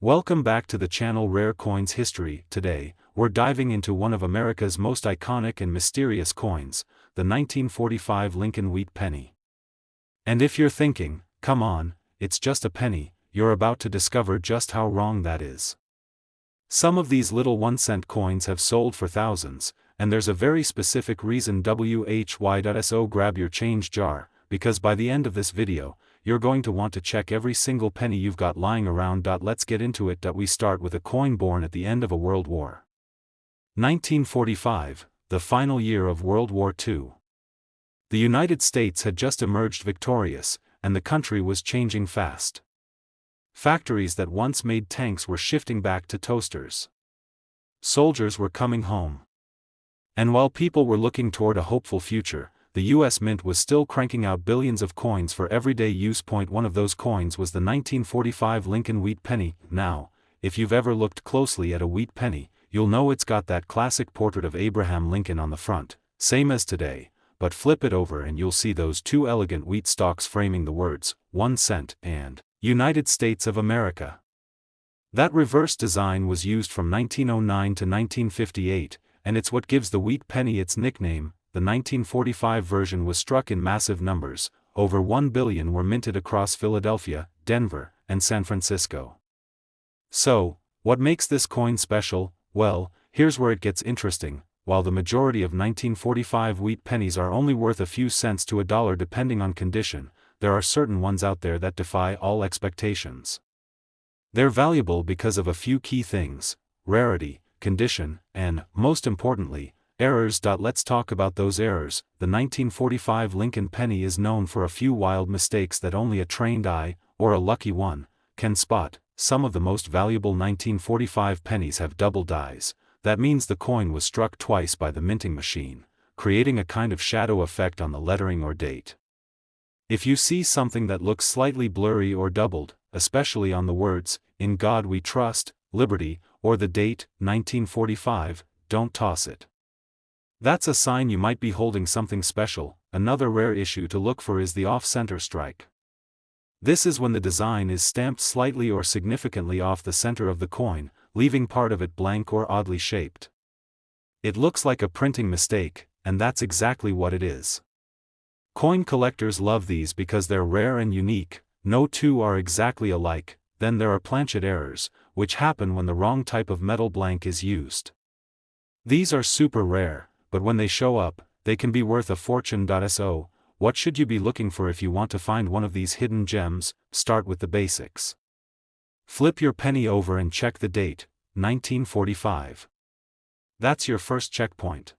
Welcome back to the channel Rare Coins History. Today, we're diving into one of America's most iconic and mysterious coins, the 1945 Lincoln Wheat Penny. And if you're thinking, come on, it's just a penny, you're about to discover just how wrong that is. Some of these little 1-cent coins have sold for thousands, and there's a very specific reason. So grab your change jar, because by the end of this video, you're going to want to check every single penny you've got lying around. Let's get into it. We start with a coin born at the end of a world war. 1945, the final year of World War II. The United States had just emerged victorious, and the country was changing fast. Factories that once made tanks were shifting back to toasters. Soldiers were coming home. And while people were looking toward a hopeful future, the U.S. Mint was still cranking out billions of coins for everyday use. One of those coins was the 1945 Lincoln Wheat Penny. Now, if you've ever looked closely at a wheat penny, you'll know it's got that classic portrait of Abraham Lincoln on the front, same as today, but flip it over and you'll see those two elegant wheat stalks framing the words, 1 cent, and United States of America. That reverse design was used from 1909 to 1958, and it's what gives the wheat penny its nickname. The 1945 version was struck in massive numbers. Over 1 billion were minted across Philadelphia, Denver, and San Francisco. So, what makes this coin special? Well, here's where it gets interesting. While the majority of 1945 wheat pennies are only worth a few cents to $1 depending on condition, there are certain ones out there that defy all expectations. They're valuable because of a few key things: rarity, condition, and, most importantly, errors. Let's talk about those errors. The 1945 Lincoln penny is known for a few wild mistakes that only a trained eye, or a lucky one, can spot. Some of the most valuable 1945 pennies have double dies. That means the coin was struck twice by the minting machine, creating a kind of shadow effect on the lettering or date. If you see something that looks slightly blurry or doubled, especially on the words, "In God We Trust," "Liberty," or the date, 1945, don't toss it. That's a sign you might be holding something special. Another rare issue to look for is the off-center strike. This is when the design is stamped slightly or significantly off the center of the coin, leaving part of it blank or oddly shaped. It looks like a printing mistake, and that's exactly what it is. Coin collectors love these because they're rare and unique. No two are exactly alike. Then there are planchet errors, which happen when the wrong type of metal blank is used. These are super rare, but when they show up, they can be worth a fortune. So, what should you be looking for if you want to find one of these hidden gems? Start with the basics. Flip your penny over and check the date, 1945. That's your first checkpoint.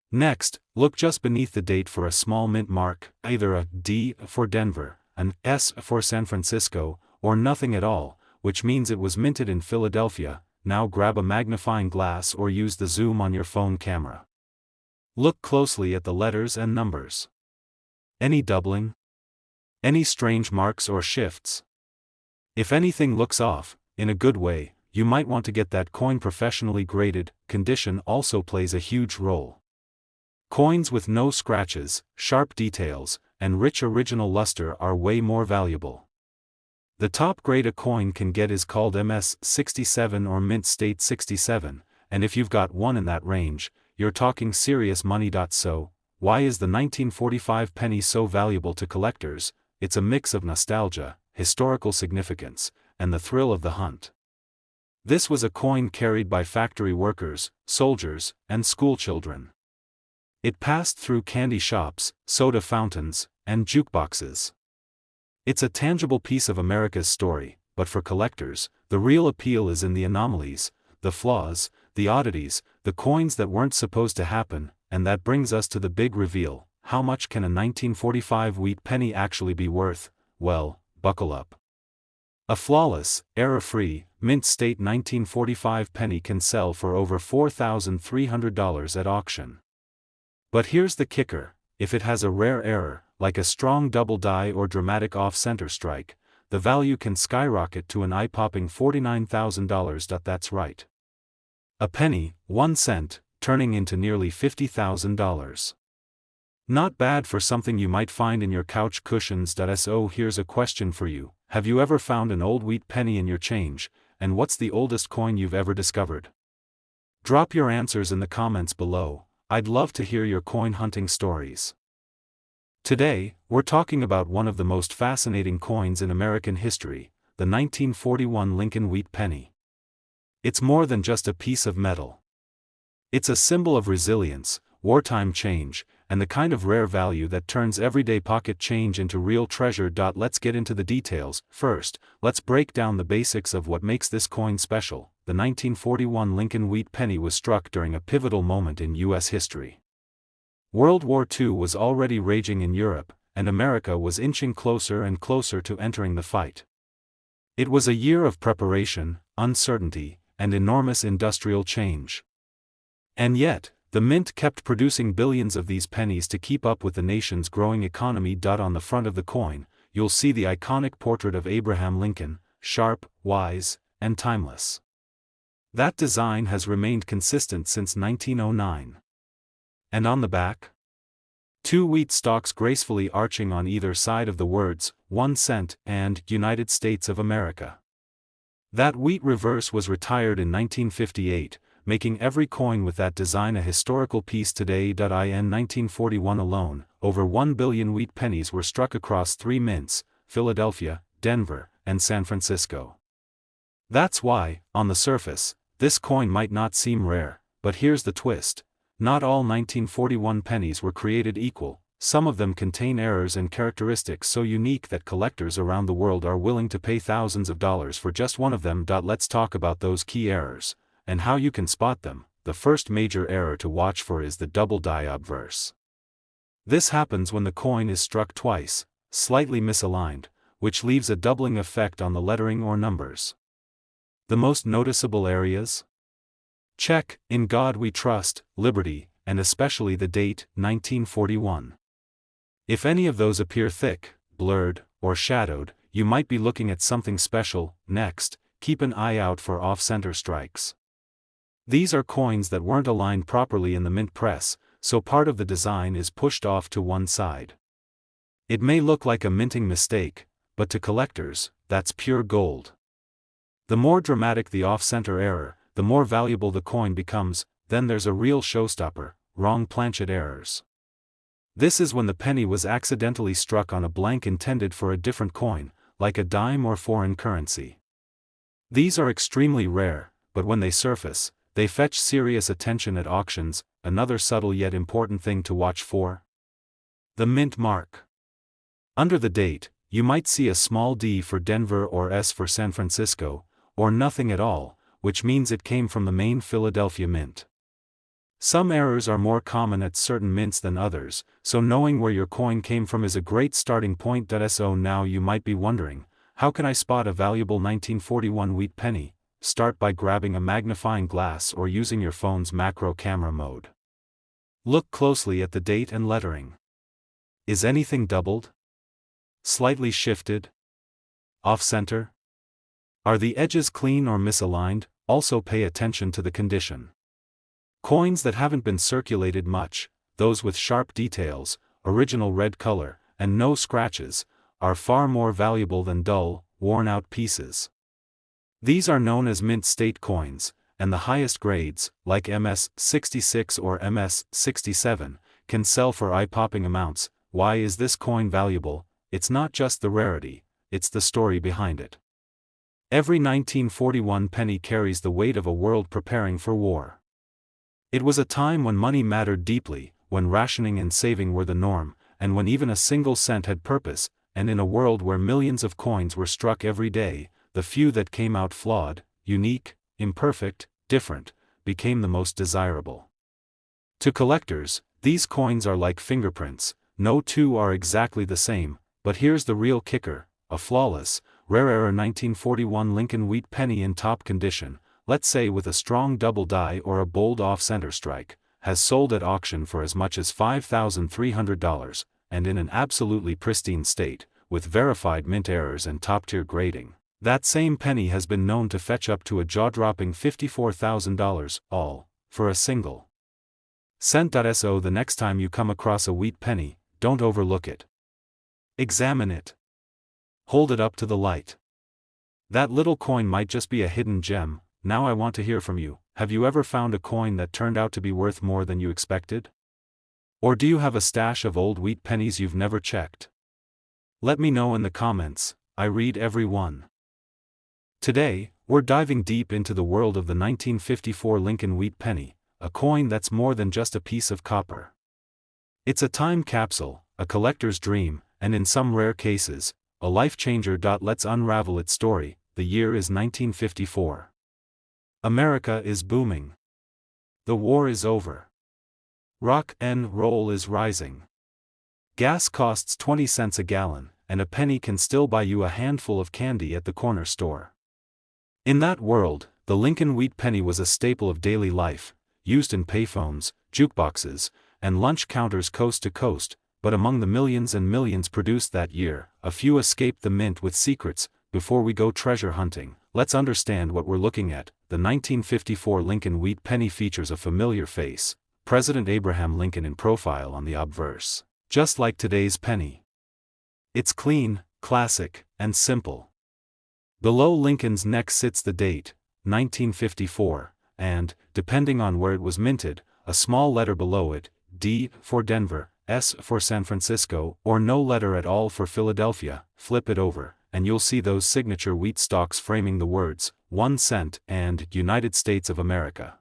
Next, look just beneath the date for a small mint mark, either a D for Denver, an S for San Francisco, or nothing at all, which means it was minted in Philadelphia. Now grab a magnifying glass or use the zoom on your phone camera. Look closely at the letters and numbers. Any doubling? Any strange marks or shifts? If anything looks off, in a good way, you might want to get that coin professionally graded. Condition also plays a huge role. Coins with no scratches, sharp details, and rich original luster are way more valuable. The top grade a coin can get is called MS 67 or Mint State 67, and if you've got one in that range, you're talking serious money. So, why is the 1945 penny so valuable to collectors? It's a mix of nostalgia, historical significance, and the thrill of the hunt. This was a coin carried by factory workers, soldiers, and schoolchildren. It passed through candy shops, soda fountains, and jukeboxes. It's a tangible piece of America's story, but for collectors, the real appeal is in the anomalies, the flaws, the oddities, the coins that weren't supposed to happen. And that brings us to the big reveal: how much can a 1945 wheat penny actually be worth? Well, buckle up. A flawless, error-free, mint state 1945 penny can sell for over $4,300 at auction. But here's the kicker: if it has a rare error, like a strong double die or dramatic off-center strike, the value can skyrocket to an eye-popping $49,000. That's right. A penny, 1 cent, turning into nearly $50,000. Not bad for something you might find in your couch cushions. So here's a question for you: have you ever found an old wheat penny in your change, and what's the oldest coin you've ever discovered? Drop your answers in the comments below. I'd love to hear your coin hunting stories. Today, we're talking about one of the most fascinating coins in American history, the 1941 Lincoln Wheat Penny. It's more than just a piece of metal. It's a symbol of resilience, wartime change, and the kind of rare value that turns everyday pocket change into real treasure. Let's get into the details. First, let's break down the basics of what makes this coin special. The 1941 Lincoln Wheat Penny was struck during a pivotal moment in U.S. history. World War II was already raging in Europe, and America was inching closer and closer to entering the fight. It was a year of preparation, uncertainty, and enormous industrial change. And yet, the mint kept producing billions of these pennies to keep up with the nation's growing economy. On the front of the coin, you'll see the iconic portrait of Abraham Lincoln, sharp, wise, and timeless. That design has remained consistent since 1909. And on the back? 2 wheat stalks gracefully arching on either side of the words, 1 cent, and United States of America. That wheat reverse was retired in 1958, making every coin with that design a historical piece today. In 1941 alone, over 1 billion wheat pennies were struck across 3 mints, Philadelphia, Denver, and San Francisco. That's why, on the surface, this coin might not seem rare, but here's the twist. Not all 1941 pennies were created equal. Some of them contain errors and characteristics so unique that collectors around the world are willing to pay thousands of dollars for just one of them. Let's talk about those key errors, and how you can spot them. The first major error to watch for is the double die obverse. This happens when the coin is struck twice, slightly misaligned, which leaves a doubling effect on the lettering or numbers. The most noticeable areas? Check, In God We Trust, Liberty, and especially the date, 1941. If any of those appear thick, blurred, or shadowed, you might be looking at something special. Next, keep an eye out for off-center strikes. These are coins that weren't aligned properly in the mint press, so part of the design is pushed off to one side. It may look like a minting mistake, but to collectors, that's pure gold. The more dramatic the off-center error, the more valuable the coin becomes. Then there's a real showstopper: wrong planchet errors. This is when the penny was accidentally struck on a blank intended for a different coin, like a dime or foreign currency. These are extremely rare, but when they surface, they fetch serious attention at auctions. Another subtle yet important thing to watch for: the mint mark. Under the date, you might see a small D for Denver or S for San Francisco, or nothing at all, which means it came from the main Philadelphia mint. Some errors are more common at certain mints than others, so knowing where your coin came from is a great starting point. So now you might be wondering, how can I spot a valuable 1941 wheat penny? Start by grabbing a magnifying glass or using your phone's macro camera mode. Look closely at the date and lettering. Is anything doubled? Slightly shifted? Off-center? Are the edges clean or misaligned? Also pay attention to the condition. Coins that haven't been circulated much, those with sharp details, original red color, and no scratches, are far more valuable than dull, worn-out pieces. These are known as mint state coins, and the highest grades, like MS 66 or MS 67, can sell for eye-popping amounts. Why is this coin valuable? It's not just the rarity, it's the story behind it. Every 1941 penny carries the weight of a world preparing for war. It was a time when money mattered deeply, when rationing and saving were the norm, and when even a single cent had purpose. And in a world where millions of coins were struck every day, the few that came out flawed, unique, imperfect, different, became the most desirable. To collectors, these coins are like fingerprints. No two are exactly the same, but here's the real kicker: a flawless, rare error 1941 Lincoln Wheat Penny in top condition, let's say with a strong double die or a bold off-center strike, has sold at auction for as much as $5,300, and in an absolutely pristine state, with verified mint errors and top-tier grading. That same penny has been known to fetch up to a jaw-dropping $54,000, all for a single cent. So the next time you come across a wheat penny, don't overlook it. Examine it. Hold it up to the light. That little coin might just be a hidden gem. Now I want to hear from you. Have you ever found a coin that turned out to be worth more than you expected? Or do you have a stash of old wheat pennies you've never checked? Let me know in the comments. I read every one. Today, we're diving deep into the world of the 1954 Lincoln wheat penny, a coin that's more than just a piece of copper. It's a time capsule, a collector's dream, and in some rare cases, a life changer. Let's unravel its story. The year is 1954. America is booming. The war is over. Rock and roll is rising. Gas costs 20 cents a gallon, and a penny can still buy you a handful of candy at the corner store. In that world, the Lincoln wheat penny was a staple of daily life, used in payphones, jukeboxes, and lunch counters coast to coast. But among the millions and millions produced that year, a few escaped the mint with secrets. Before we go treasure hunting, let's understand what we're looking at. The 1954 Lincoln wheat penny features a familiar face, President Abraham Lincoln in profile on the obverse, just like today's penny. It's clean, classic, and simple. Below Lincoln's neck sits the date, 1954, and, depending on where it was minted, a small letter below it, D for Denver, S for San Francisco, or no letter at all for Philadelphia. Flip it over, and you'll see those signature wheat stalks framing the words, 1 cent and United States of America.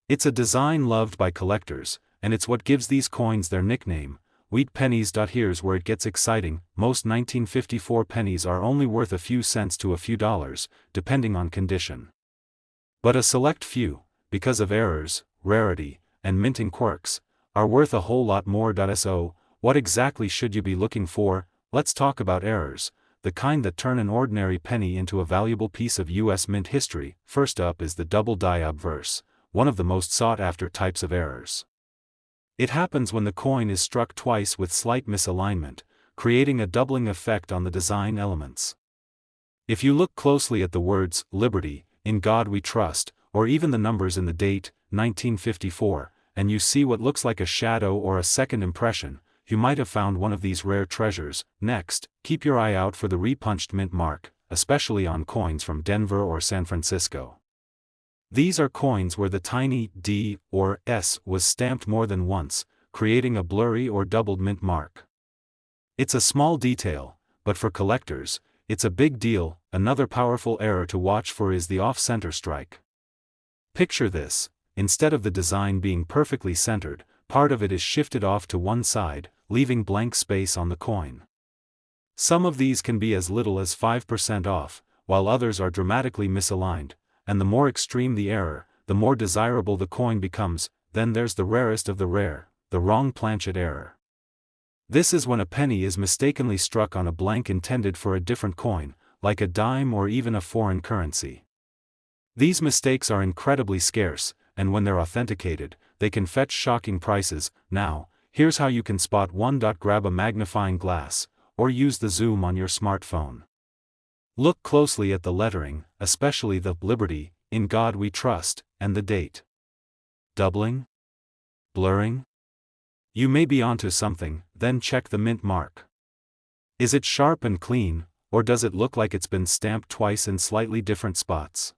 It's a design loved by collectors, and it's what gives these coins their nickname, wheat pennies. Here's where it gets exciting. Most 1954 pennies are only worth a few cents to a few dollars, depending on condition. But a select few, because of errors, rarity, and minting quirks, are worth a whole lot more. So, what exactly should you be looking for? Let's talk about errors, the kind that turn an ordinary penny into a valuable piece of U.S. mint history. First up is the double die obverse, one of the most sought-after types of errors. It happens when the coin is struck twice with slight misalignment, creating a doubling effect on the design elements. If you look closely at the words, Liberty, In God We Trust, or even the numbers in the date, 1954, and you see what looks like a shadow or a second impression, you might have found one of these rare treasures. Next, keep your eye out for the repunched mint mark, especially on coins from Denver or San Francisco. These are coins where the tiny D or S was stamped more than once, creating a blurry or doubled mint mark. It's a small detail, but for collectors, it's a big deal. Another powerful error to watch for is the off-center strike. Picture this. Instead of the design being perfectly centered, part of it is shifted off to one side, leaving blank space on the coin. Some of these can be as little as 5% off, while others are dramatically misaligned, and the more extreme the error, the more desirable the coin becomes. Then there's the rarest of the rare, the wrong planchet error. This is when a penny is mistakenly struck on a blank intended for a different coin, like a dime or even a foreign currency. These mistakes are incredibly scarce, and when they're authenticated, they can fetch shocking prices. Now, here's how you can spot one. Grab a magnifying glass, or use the zoom on your smartphone. Look closely at the lettering, especially the Liberty, In God We Trust, and the date. Doubling? Blurring? You may be onto something. Then check the mint mark. Is it sharp and clean, or does it look like it's been stamped twice in slightly different spots?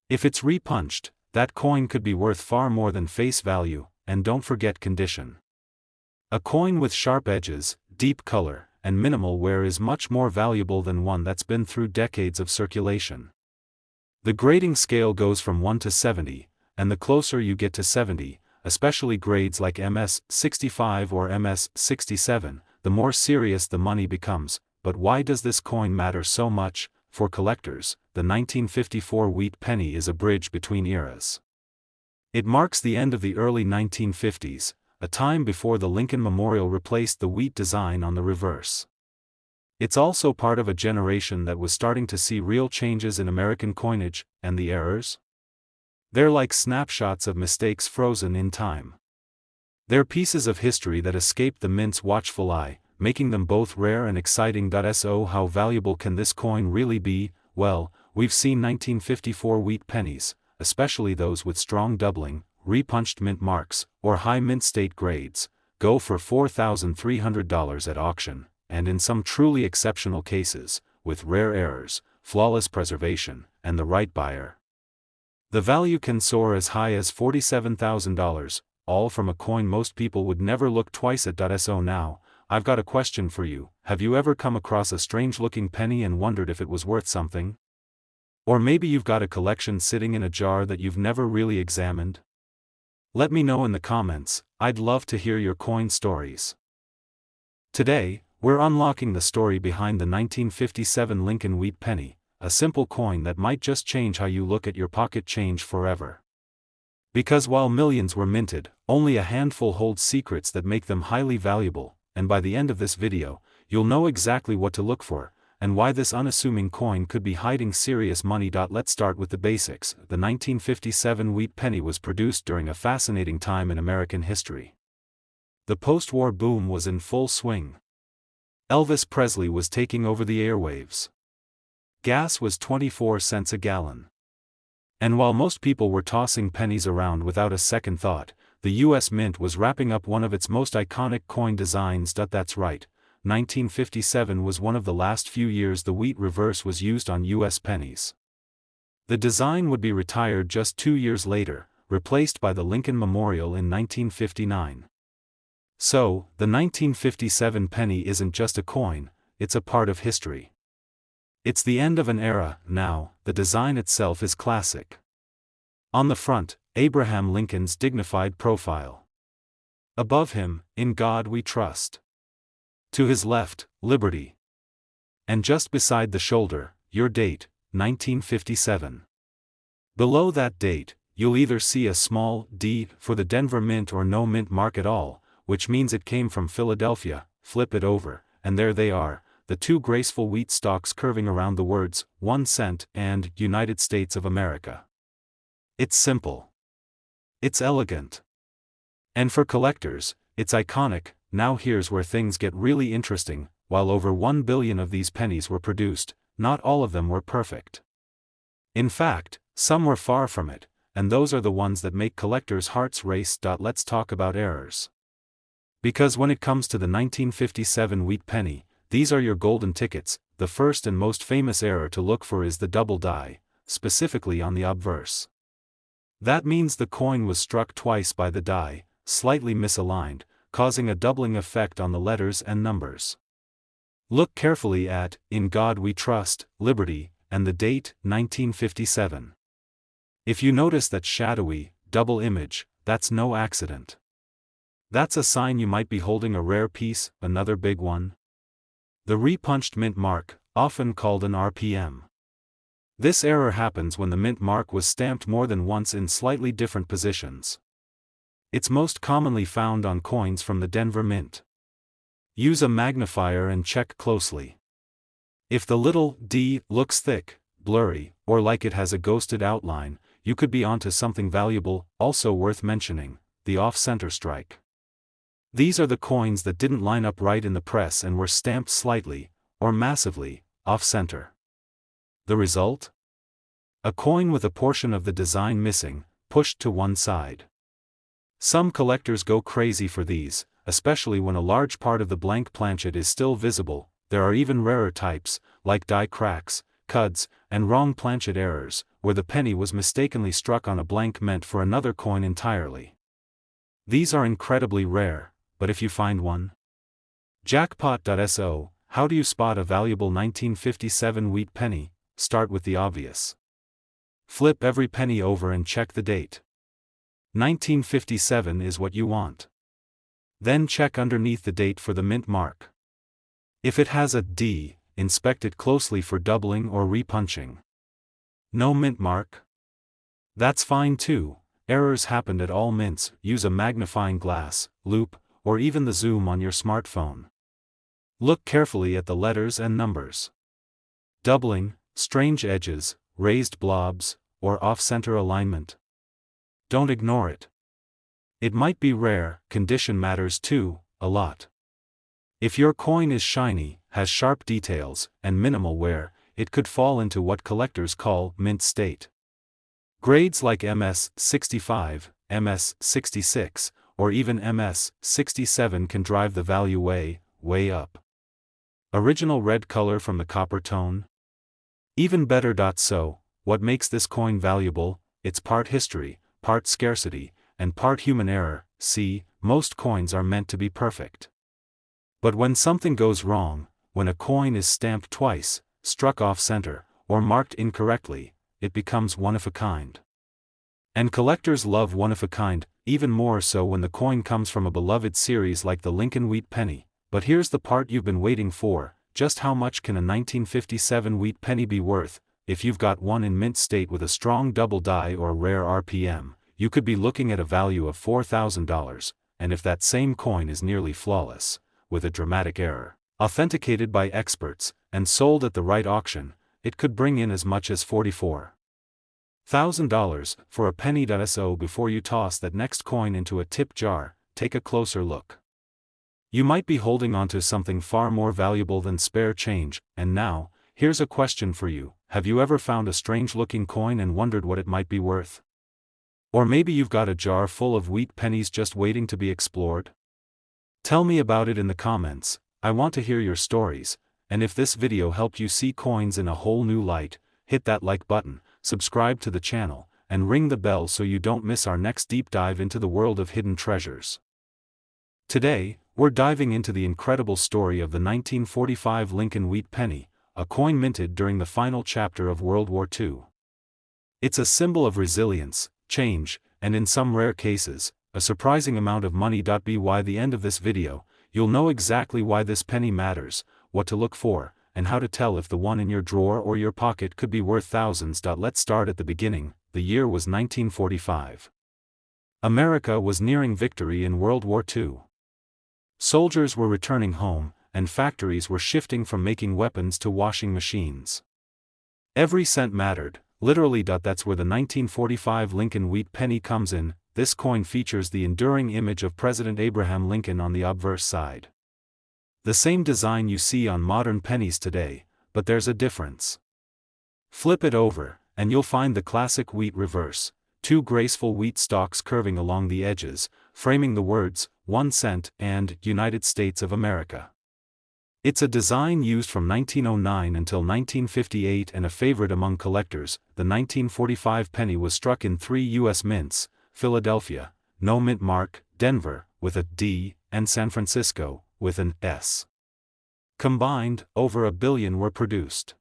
If it's repunched, that coin could be worth far more than face value. And don't forget condition. A coin with sharp edges, deep color, and minimal wear is much more valuable than one that's been through decades of circulation. The grading scale goes from 1 to 70, and the closer you get to 70, especially grades like MS 65 or MS 67, the more serious the money becomes. But why does this coin matter so much? For collectors, the 1954 wheat penny is a bridge between eras. It marks the end of the early 1950s, a time before the Lincoln Memorial replaced the wheat design on the reverse. It's also part of a generation that was starting to see real changes in American coinage. And the errors? They're like snapshots of mistakes frozen in time. They're pieces of history that escape the mint's watchful eye, making them both rare and exciting. So how valuable can this coin really be? Well, we've seen 1954 wheat pennies, especially those with strong doubling, repunched mint marks, or high mint state grades, go for $4,300 at auction, and in some truly exceptional cases, with rare errors, flawless preservation, and the right buyer. The value can soar as high as $47,000, all from a coin most people would never look twice at. So now, I've got a question for you. Have you ever come across a strange-looking penny and wondered if it was worth something? Or maybe you've got a collection sitting in a jar that you've never really examined? Let me know in the comments. I'd love to hear your coin stories. Today, we're unlocking the story behind the 1957 Lincoln Wheat Penny, a simple coin that might just change how you look at your pocket change forever. Because while millions were minted, only a handful hold secrets that make them highly valuable, and by the end of this video, you'll know exactly what to look for, and why this unassuming coin could be hiding serious money. Let's start with the basics. The 1957 Wheat Penny was produced during a fascinating time in American history. The post-war boom was in full swing. Elvis Presley was taking over the airwaves. Gas was 24 cents a gallon. And while most people were tossing pennies around without a second thought, the U.S. Mint was wrapping up one of its most iconic coin designs. That's right, 1957 was one of the last few years the wheat reverse was used on U.S. pennies. The design would be retired just 2 years later, replaced by the Lincoln Memorial in 1959. So, the 1957 penny isn't just a coin, it's a part of history. It's the end of an era. Now, the design itself is classic. On the front, Abraham Lincoln's dignified profile. Above him, "In God We Trust." To his left, "Liberty." And just beside the shoulder, your date, 1957. Below that date, you'll either see a small D for the Denver Mint or no mint mark at all, which means it came from Philadelphia. Flip it over, and there they are, the two graceful wheat stalks curving around the words, 1 cent and United States of America. It's simple. It's elegant. And for collectors, it's iconic. Now here's where things get really interesting. While over 1 billion of these pennies were produced, not all of them were perfect. In fact, some were far from it, and those are the ones that make collectors' hearts race. Let's talk about errors. Because when it comes to the 1957 Wheat Penny, these are your golden tickets. The first and most famous error to look for is the double die, specifically on the obverse. That means the coin was struck twice by the die, slightly misaligned, causing a doubling effect on the letters and numbers. Look carefully at "In God We Trust," "Liberty," and the date, 1957. If you notice that shadowy, double image, that's no accident. That's a sign you might be holding a rare piece. Another big one: the repunched mint mark, often called an RPM. This error happens when the mint mark was stamped more than once in slightly different positions. It's most commonly found on coins from the Denver Mint. Use a magnifier and check closely. If the little d looks thick, blurry, or like it has a ghosted outline, you could be onto something valuable. Also worth mentioning, the off-center strike. These are the coins that didn't line up right in the press and were stamped slightly, or massively, off-center. The result? A coin with a portion of the design missing, pushed to one side. Some collectors go crazy for these, especially when a large part of the blank planchet is still visible. There are even rarer types, like die cracks, cuds, and wrong planchet errors, where the penny was mistakenly struck on a blank meant for another coin entirely. These are incredibly rare, but if you find one, jackpot. So, how do you spot a valuable 1957 wheat penny? Start with the obvious. Flip every penny over and check the date. 1957 is what you want. Then check underneath the date for the mint mark. If it has a D, inspect it closely for doubling or repunching. No mint mark? That's fine too. Errors happened at all mints. Use a magnifying glass, loupe, or even the zoom on your smartphone. Look carefully at the letters and numbers. Doubling, strange edges, raised blobs, or off-center alignment. Don't ignore it. It might be rare. Condition matters too, a lot. If your coin is shiny, has sharp details, and minimal wear, it could fall into what collectors call mint state. Grades like MS 65, MS 66, or even MS 67 can drive the value way up. Original red color from the copper tone? Even better. So, what makes this coin valuable? It's part history, part scarcity, and part human error. See, most coins are meant to be perfect. But when something goes wrong, when a coin is stamped twice, struck off center, or marked incorrectly, it becomes one of a kind. And collectors love one of a kind, even more so when the coin comes from a beloved series like the Lincoln Wheat Penny. But here's the part you've been waiting for: just how much can a 1957 wheat penny be worth? If you've got one in mint state with a strong double die or rare RPM, you could be looking at a value of $4,000, and if that same coin is nearly flawless, with a dramatic error, authenticated by experts, and sold at the right auction, it could bring in as much as $44,000 for a penny. So before you toss that next coin into a tip jar, take a closer look. You might be holding onto something far more valuable than spare change. And now, here's a question for you: have you ever found a strange-looking coin and wondered what it might be worth? Or maybe you've got a jar full of wheat pennies just waiting to be explored? Tell me about it in the comments. I want to hear your stories. And if this video helped you see coins in a whole new light, hit that like button, subscribe to the channel, and ring the bell so you don't miss our next deep dive into the world of hidden treasures. Today, we're diving into the incredible story of the 1945 Lincoln Wheat Penny, a coin minted during the final chapter of World War II. It's a symbol of resilience, change, and in some rare cases, a surprising amount of money. By the end of this video, you'll know exactly why this penny matters, what to look for, and how to tell if the one in your drawer or your pocket could be worth thousands. Let's start at the beginning. The year was 1945. America was nearing victory in World War II. Soldiers were returning home, and factories were shifting from making weapons to washing machines. Every cent mattered, literally. That's where the 1945 Lincoln Wheat Penny comes in. This coin features the enduring image of President Abraham Lincoln on the obverse side. The same design you see on modern pennies today, but there's a difference. Flip it over, and you'll find the classic wheat reverse, two graceful wheat stalks curving along the edges, framing the words, 1 cent, and United States of America. It's a design used from 1909 until 1958 and a favorite among collectors. The 1945 penny was struck in 3 U.S. mints: Philadelphia, no mint mark; Denver, with a D, and San Francisco, with an S. Combined, over 1 billion were produced.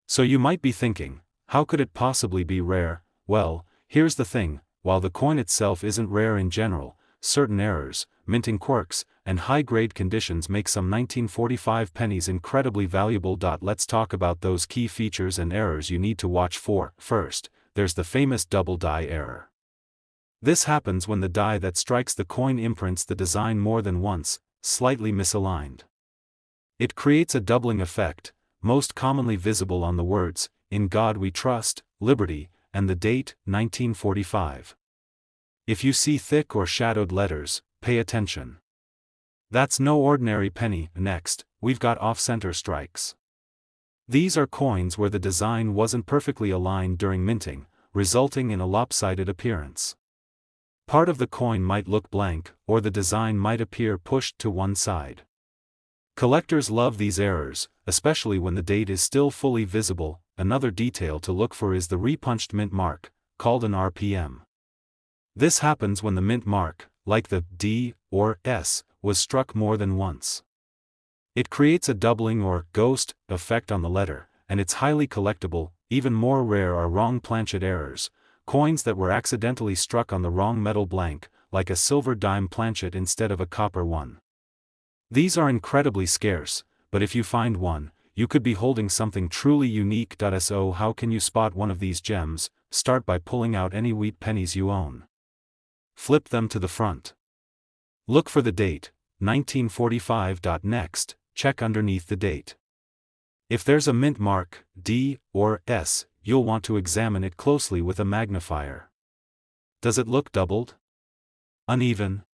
So you might be thinking, how could it possibly be rare? Well, here's the thing: while the coin itself isn't rare in general, certain errors, minting quirks, and high-grade conditions make some 1945 pennies incredibly valuable. Let's talk about those key features and errors you need to watch for. First, there's the famous double die error. This happens when the die that strikes the coin imprints the design more than once, slightly misaligned. It creates a doubling effect, most commonly visible on the words, "In God We Trust," "Liberty," and the date, 1945. If you see thick or shadowed letters, pay attention. That's no ordinary penny. Next, we've got off-center strikes. These are coins where the design wasn't perfectly aligned during minting, resulting in a lopsided appearance. Part of the coin might look blank, or the design might appear pushed to one side. Collectors love these errors, especially when the date is still fully visible. Another detail to look for is the repunched mint mark, called an RPM. This happens when the mint mark, like the D or S, was struck more than once. It creates a doubling or ghost effect on the letter, and it's highly collectible. Even more rare are wrong planchet errors, coins that were accidentally struck on the wrong metal blank, like a silver dime planchet instead of a copper one. These are incredibly scarce, but if you find one, you could be holding something truly unique. So how can you spot one of these gems? Start by pulling out any wheat pennies you own. Flip them to the front. Look for the date, 1945. Next, check underneath the date. If there's a mint mark, D or S, you'll want to examine it closely with a magnifier. Does it look doubled? Uneven?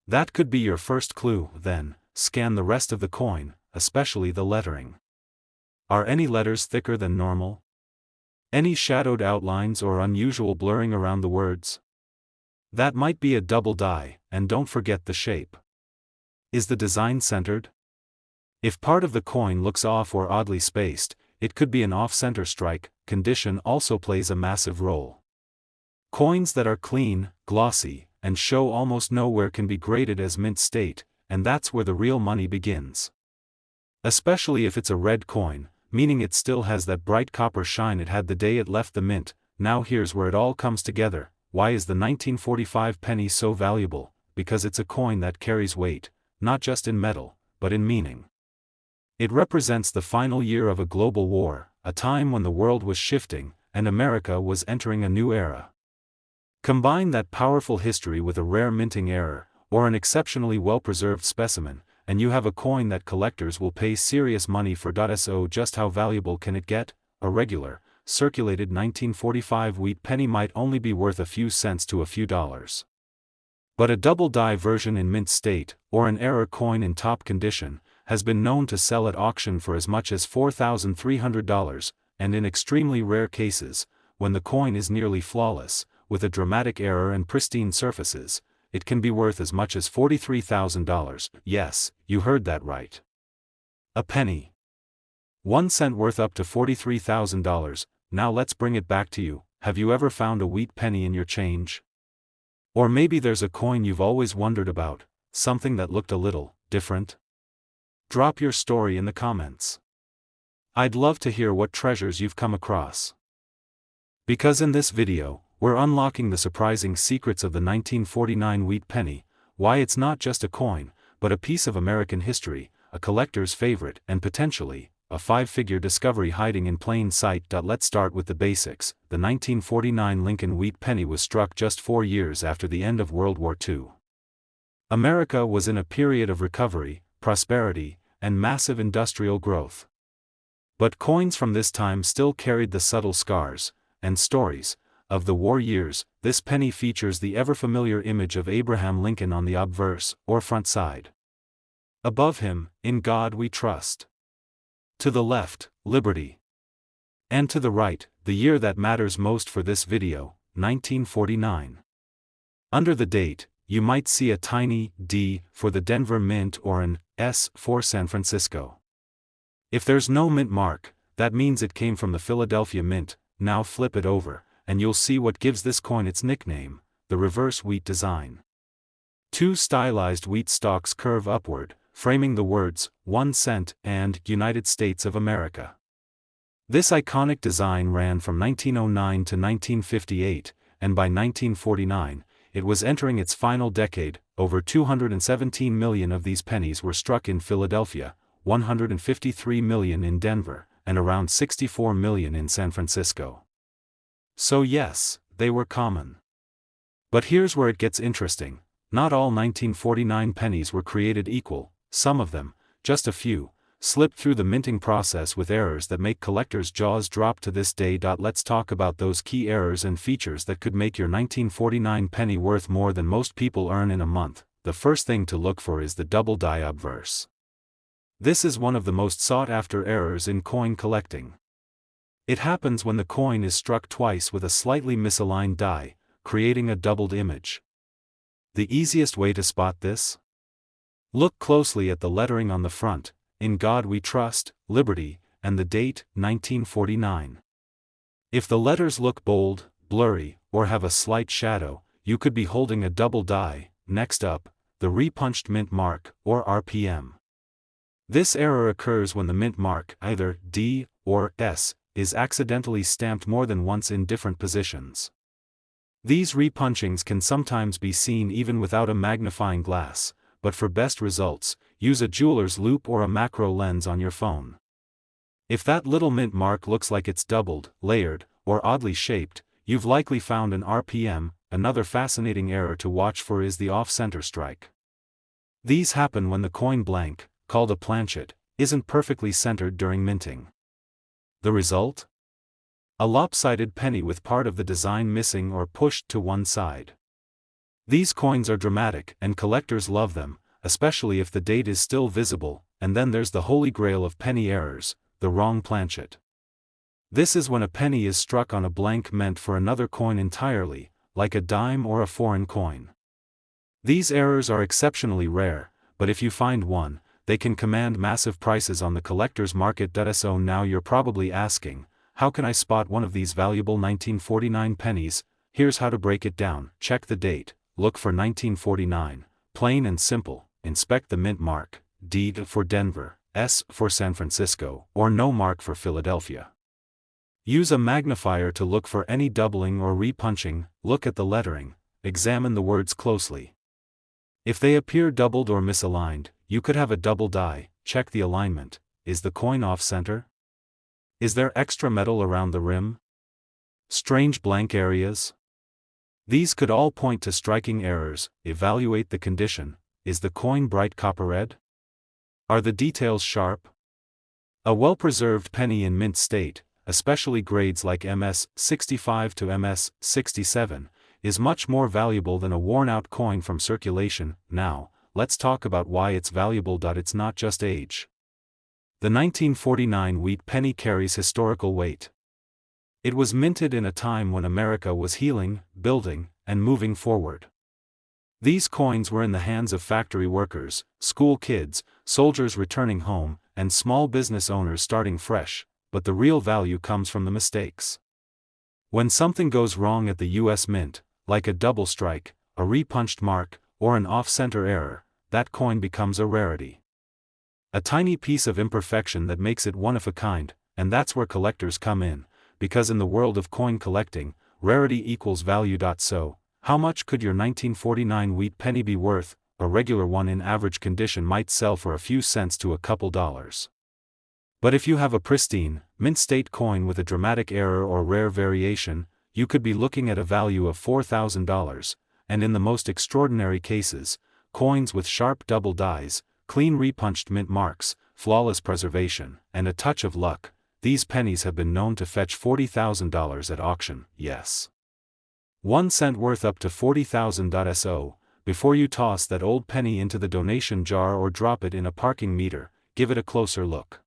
That could be your first clue. Then, scan the rest of the coin, especially the lettering. Are any letters thicker than normal? Any shadowed outlines or unusual blurring around the words? That might be a double die. And don't forget the shape. Is the design centered? If part of the coin looks off or oddly spaced, it could be an off-center strike. Condition also plays a massive role. Coins that are clean, glossy, and show almost nowhere can be graded as mint state, and that's where the real money begins. Especially if it's a red coin, meaning it still has that bright copper shine it had the day it left the mint. Now here's where it all comes together. Why is the 1945 penny so valuable? Because it's a coin that carries weight, not just in metal, but in meaning. It represents the final year of a global war, a time when the world was shifting, and America was entering a new era. Combine that powerful history with a rare minting error, or an exceptionally well-preserved specimen, and you have a coin that collectors will pay serious money for. So just how valuable can it get? A regular, circulated 1945 wheat penny might only be worth a few cents to a few dollars. But a double die version in mint state, or an error coin in top condition, has been known to sell at auction for as much as $4,300, and in extremely rare cases, when the coin is nearly flawless, with a dramatic error and pristine surfaces, it can be worth as much as $43,000. Yes, you heard that right. A penny. 1 cent worth up to $43,000. Now let's bring it back to you. Have you ever found a wheat penny in your change? Or maybe there's a coin you've always wondered about, something that looked a little different? Drop your story in the comments. I'd love to hear what treasures you've come across. Because in this video, we're unlocking the surprising secrets of the 1949 wheat penny, why it's not just a coin, but a piece of American history, a collector's favorite, and potentially, a 5-figure discovery hiding in plain sight. Let's start with the basics. The 1949 Lincoln wheat penny was struck just 4 years after the end of World War II. America was in a period of recovery, prosperity, and massive industrial growth. But coins from this time still carried the subtle scars, and stories, of the war years. This penny features the ever-familiar image of Abraham Lincoln on the obverse, or front side. Above him, "In God We Trust." To the left, "Liberty." And to the right, the year that matters most for this video, 1949. Under the date, you might see a tiny D for the Denver Mint or an S for San Francisco. If there's no mint mark, that means it came from the Philadelphia Mint. Now flip it over, and you'll see what gives this coin its nickname, the reverse wheat design. 2 stylized wheat stalks curve upward, framing the words, 1 cent and United States of America. This iconic design ran from 1909 to 1958, and by 1949, it was entering its final decade. Over 217 million of these pennies were struck in Philadelphia, 153 million in Denver, and around 64 million in San Francisco. So yes, they were common. But here's where it gets interesting. Not all 1949 pennies were created equal. Some of them, just a few, slipped through the minting process with errors that make collectors' jaws drop to this day. Let's talk about those key errors and features that could make your 1949 penny worth more than most people earn in a month. The first thing to look for is the double die obverse. This is one of the most sought-after errors in coin collecting. It happens when the coin is struck twice with a slightly misaligned die, creating a doubled image. The easiest way to spot this? Look closely at the lettering on the front, "In God We Trust, Liberty," and the date, 1949. If the letters look bold, blurry, or have a slight shadow, you could be holding a double die. Next up, the repunched mint mark, or RPM. This error occurs when the mint mark, either D or S, is accidentally stamped more than once in different positions. These repunchings can sometimes be seen even without a magnifying glass, but for best results, use a jeweler's loupe or a macro lens on your phone. If that little mint mark looks like it's doubled, layered, or oddly shaped, you've likely found an RPM. Another fascinating error to watch for is the off-center strike. These happen when the coin blank, called a planchet, isn't perfectly centered during minting. The result? A lopsided penny with part of the design missing or pushed to one side. These coins are dramatic, and collectors love them, especially if the date is still visible. And then there's the holy grail of penny errors, the wrong planchet. This is when a penny is struck on a blank meant for another coin entirely, like a dime or a foreign coin. These errors are exceptionally rare, but if you find one, they can command massive prices on the collector's market. So now you're probably asking, how can I spot one of these valuable 1949 pennies? Here's how to break it down. Check the date, look for 1949, plain and simple, inspect the mint mark, D for Denver, S for San Francisco, or no mark for Philadelphia. Use a magnifier to look for any doubling or repunching, look at the lettering, examine the words closely. If they appear doubled or misaligned, you could have a double die. Check the alignment. Is the coin off-center? Is there extra metal around the rim? Strange blank areas? These could all point to striking errors. Evaluate the condition. Is the coin bright copper red? Are the details sharp? A well-preserved penny in mint state, especially grades like MS 65 to MS 67, is much more valuable than a worn-out coin from circulation. Now, let's talk about why it's valuable. It's not just age. The 1949 wheat penny carries historical weight. It was minted in a time when America was healing, building, and moving forward. These coins were in the hands of factory workers, school kids, soldiers returning home, and small business owners starting fresh, but the real value comes from the mistakes. When something goes wrong at the US Mint, like a double strike, a repunched mark, or an off-center error, that coin becomes a rarity. A tiny piece of imperfection that makes it one of a kind, and that's where collectors come in, because in the world of coin collecting, rarity equals value. So, how much could your 1949 wheat penny be worth? A regular one in average condition might sell for a few cents to a couple dollars. But if you have a pristine, mint state coin with a dramatic error or rare variation, you could be looking at a value of $4,000, and in the most extraordinary cases, coins with sharp double dies, clean repunched mint marks, flawless preservation, and a touch of luck, these pennies have been known to fetch $40,000 at auction. Yes. 1 cent worth up to $40,000. So, before you toss that old penny into the donation jar or drop it in a parking meter, give it a closer look.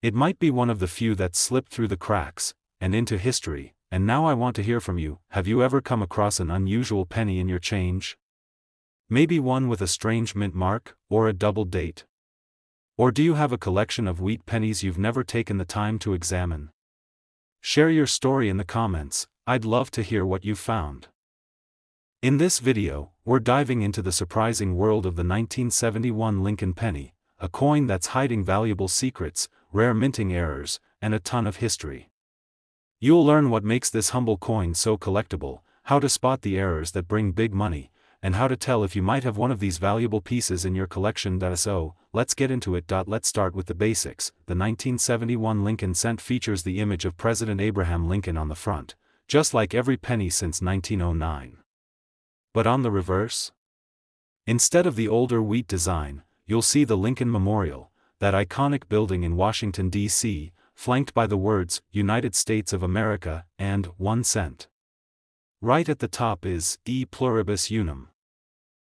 It might be one of the few that slipped through the cracks, and into history. And now I want to hear from you. Have you ever come across an unusual penny in your change? Maybe one with a strange mint mark, or a double date? Or do you have a collection of wheat pennies you've never taken the time to examine? Share your story in the comments. I'd love to hear what you found. In this video, we're diving into the surprising world of the 1971 Lincoln penny, a coin that's hiding valuable secrets, rare minting errors, and a ton of history. You'll learn what makes this humble coin so collectible, how to spot the errors that bring big money, and how to tell if you might have one of these valuable pieces in your collection. So, let's get into it. Let's start with the basics. The 1971 Lincoln cent features the image of President Abraham Lincoln on the front, just like every penny since 1909. But on the reverse? Instead of the older wheat design, you'll see the Lincoln Memorial, that iconic building in Washington, D.C., flanked by the words, United States of America, and 1 cent. Right at the top is, E pluribus unum.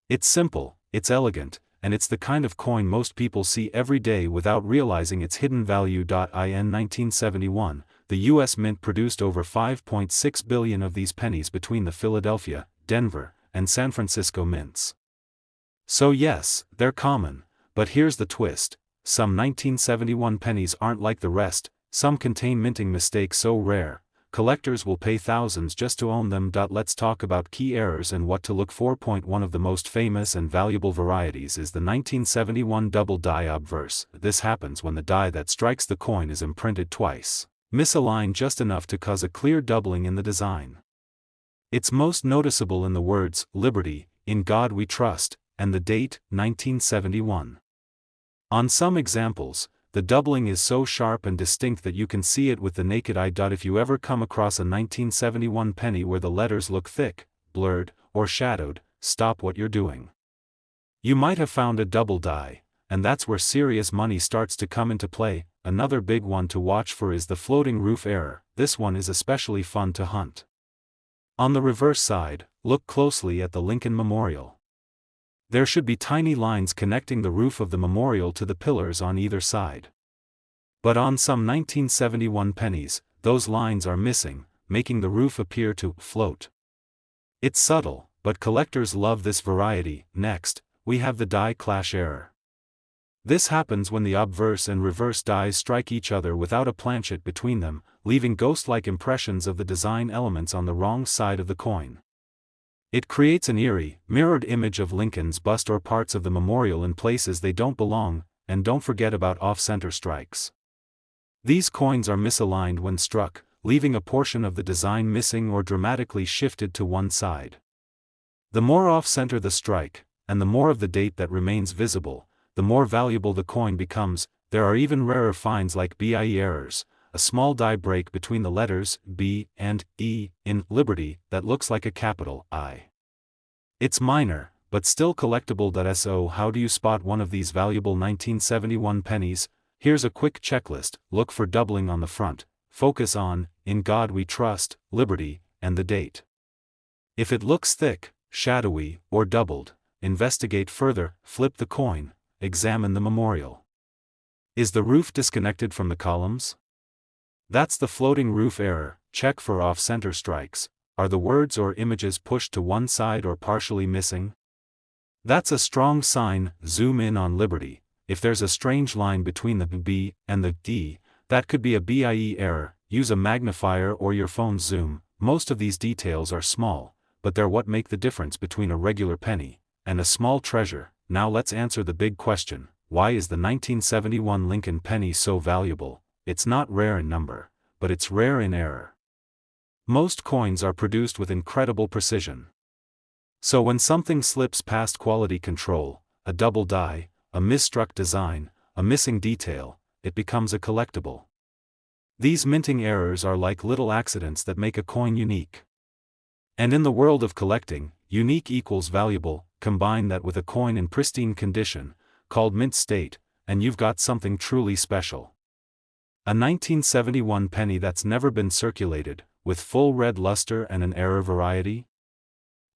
It's simple, it's elegant, and it's the kind of coin most people see every day without realizing its hidden value. In 1971, the U.S. Mint produced over 5.6 billion of these pennies between the Philadelphia, Denver, and San Francisco mints. So yes, they're common, but here's the twist. Some 1971 pennies aren't like the rest, some contain minting mistakes so rare, collectors will pay thousands just to own them. Let's talk about key errors and what to look for. One of the most famous and valuable varieties is the 1971 double die obverse. This happens when the die that strikes the coin is imprinted twice, misaligned just enough to cause a clear doubling in the design. It's most noticeable in the words, Liberty, in God we trust, and the date, 1971. On some examples, the doubling is so sharp and distinct that you can see it with the naked eye. If you ever come across a 1971 penny where the letters look thick, blurred, or shadowed, stop what you're doing. You might have found a double die, and that's where serious money starts to come into play. Another big one to watch for is the floating roof error. This one is especially fun to hunt. On the reverse side, look closely at the Lincoln Memorial. There should be tiny lines connecting the roof of the memorial to the pillars on either side. But on some 1971 pennies, those lines are missing, making the roof appear to float. It's subtle, but collectors love this variety. Next, we have the die clash error. This happens when the obverse and reverse dies strike each other without a planchet between them, leaving ghost-like impressions of the design elements on the wrong side of the coin. It creates an eerie, mirrored image of Lincoln's bust or parts of the memorial in places they don't belong, and don't forget about off-center strikes. These coins are misaligned when struck, leaving a portion of the design missing or dramatically shifted to one side. The more off-center the strike, and the more of the date that remains visible, the more valuable the coin becomes. There are even rarer finds like BIE errors, a small die break between the letters B and E in Liberty that looks like a capital I. It's minor, but still collectible. So how do you spot one of these valuable 1971 pennies? Here's a quick checklist. Look for doubling on the front, focus on "In God We Trust," Liberty, and the date. If it looks thick, shadowy, or doubled, investigate further, flip the coin, examine the memorial. Is the roof disconnected from the columns? That's the floating roof error. Check for off-center strikes. Are the words or images pushed to one side or partially missing? That's a strong sign. Zoom in on Liberty. If there's a strange line between the B and the D, that could be a BIE error. Use a magnifier or your phone's zoom. Most of these details are small, but they're what make the difference between a regular penny and a small treasure. Now let's answer the big question: why is the 1971 Lincoln penny so valuable? It's not rare in number, but it's rare in error. Most coins are produced with incredible precision. So when something slips past quality control, a double die, a misstruck design, a missing detail, it becomes a collectible. These minting errors are like little accidents that make a coin unique. And in the world of collecting, unique equals valuable. Combine that with a coin in pristine condition, called mint state, and you've got something truly special. A 1971 penny that's never been circulated, with full red luster and an error variety?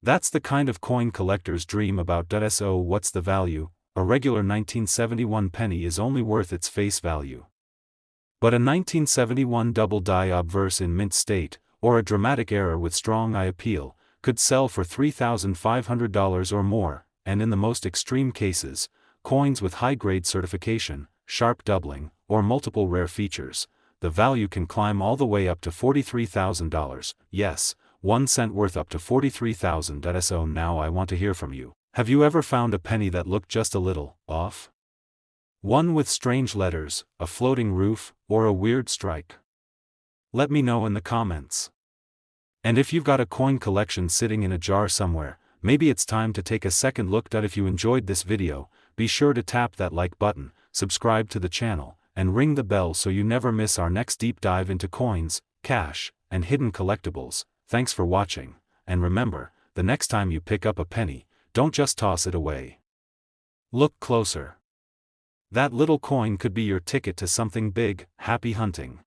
That's the kind of coin collectors dream about. So what's the value? A regular 1971 penny is only worth its face value. But a 1971 double die obverse in mint state, or a dramatic error with strong eye appeal, could sell for $3,500 or more, and in the most extreme cases, coins with high-grade certification, sharp doubling, or multiple rare features, the value can climb all the way up to $43,000, yes, 1 cent worth up to $43,000. So now I want to hear from you. Have you ever found a penny that looked just a little off? One with strange letters, a floating roof, or a weird strike? Let me know in the comments. And if you've got a coin collection sitting in a jar somewhere, maybe it's time to take a second look. If you enjoyed this video, be sure to tap that like button, subscribe to the channel, and ring the bell so you never miss our next deep dive into coins, cash, and hidden collectibles. Thanks for watching, and remember, the next time you pick up a penny, don't just toss it away. Look closer. That little coin could be your ticket to something big. Happy hunting.